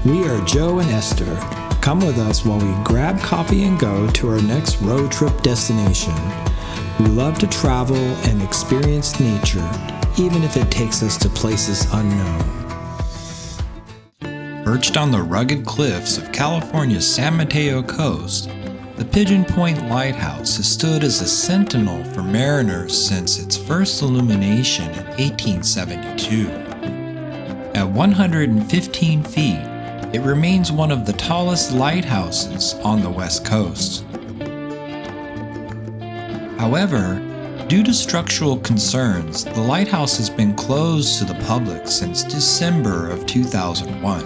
We are Joe and Esther. Come with us while we grab coffee and go to our next road trip destination. We love to travel and experience nature, even if it takes us to places unknown. Perched on the rugged cliffs of California's San Mateo coast, the Pigeon Point Lighthouse has stood as a sentinel for mariners since its first illumination in 1872. At 115 feet, it remains one of the tallest lighthouses on the West Coast. However, due to structural concerns, the lighthouse has been closed to the public since December of 2001.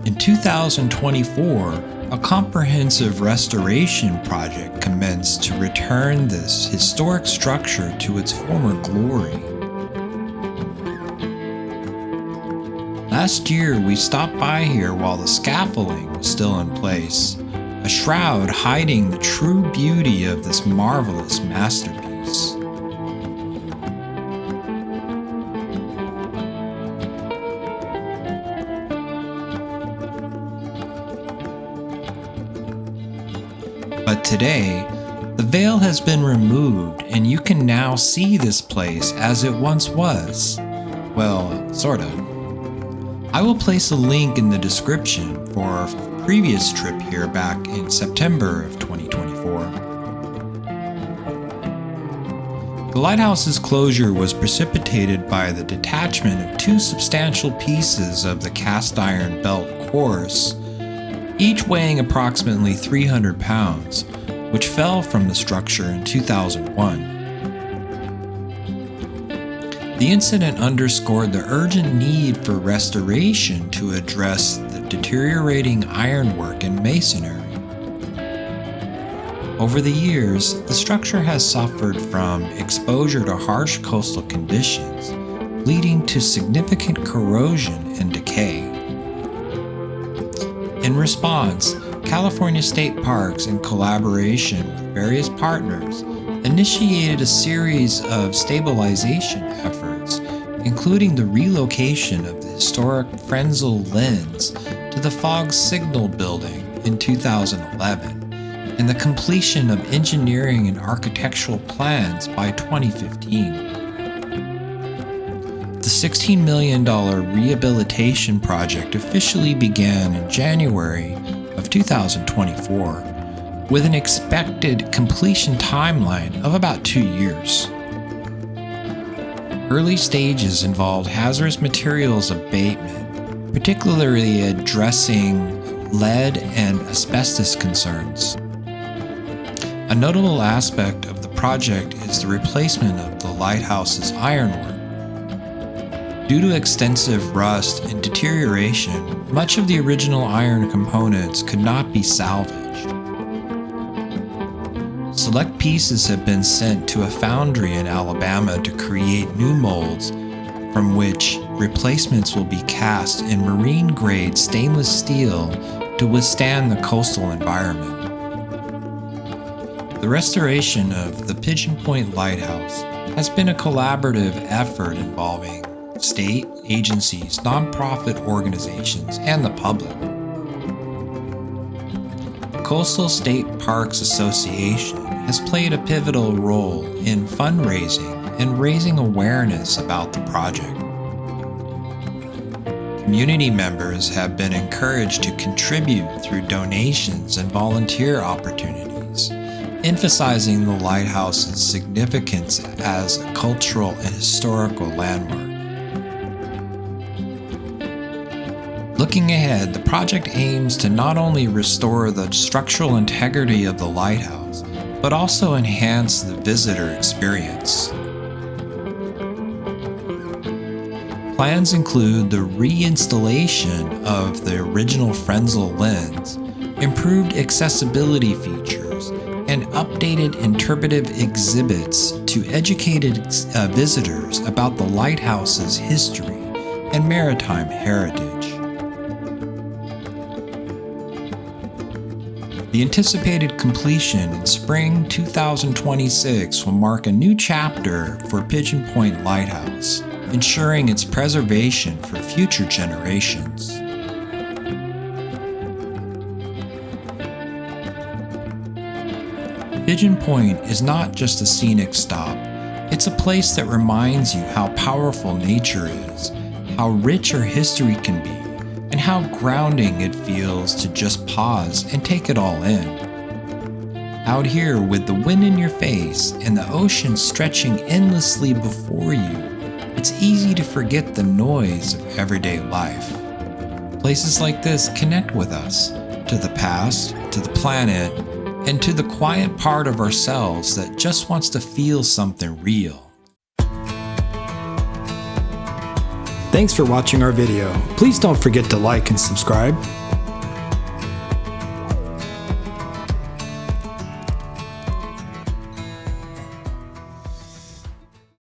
In 2024, a comprehensive restoration project commenced to return this historic structure to its former glory. Last year, we stopped by here while the scaffolding was still in place, a shroud hiding the true beauty of this marvelous masterpiece. But today, the veil has been removed and you can now see this place as it once was. Well, sort of. I will place a link in the description for our previous trip here back in September of 2024. The lighthouse's closure was precipitated by the detachment of two substantial pieces of the cast iron belt course, each weighing approximately 300 pounds, which fell from the structure in 2001. The incident underscored the urgent need for restoration to address the deteriorating ironwork and masonry. Over the years, the structure has suffered from exposure to harsh coastal conditions, leading to significant corrosion and decay. In response, California State Parks, in collaboration with various partners, initiated a series of stabilization efforts, including the relocation of the historic Fresnel lens to the fog signal building in 2011, and the completion of engineering and architectural plans by 2015. The $16 million rehabilitation project officially began in January of 2024, with an expected completion timeline of about 2 years. Early stages involved hazardous materials abatement, particularly addressing lead and asbestos concerns. A notable aspect of the project is the replacement of the lighthouse's ironwork. Due to extensive rust and deterioration, much of the original iron components could not be salvaged. Select pieces have been sent to a foundry in Alabama to create new molds from which replacements will be cast in marine-grade stainless steel to withstand the coastal environment. The restoration of the Pigeon Point Lighthouse has been a collaborative effort involving state, agencies, nonprofit organizations, and the public. The Coastal State Parks Association has played a pivotal role in fundraising and raising awareness about the project. Community members have been encouraged to contribute through donations and volunteer opportunities, emphasizing the lighthouse's significance as a cultural and historical landmark. Looking ahead, the project aims to not only restore the structural integrity of the lighthouse, but also enhance the visitor experience. Plans include the reinstallation of the original Fresnel lens, improved accessibility features, and updated interpretive exhibits to educate visitors about the lighthouse's history and maritime heritage. The anticipated completion in spring 2026 will mark a new chapter for Pigeon Point Lighthouse, ensuring its preservation for future generations. Pigeon Point is not just a scenic stop. It's a place that reminds you how powerful nature is, how rich our history can be, and how grounding it feels to just pause and take it all in. Out here with the wind in your face and the ocean stretching endlessly before you, it's easy to forget the noise of everyday life. Places like this connect with us, to the past, to the planet, and to the quiet part of ourselves that just wants to feel something real. Thanks for watching our video. Please don't forget to like and subscribe.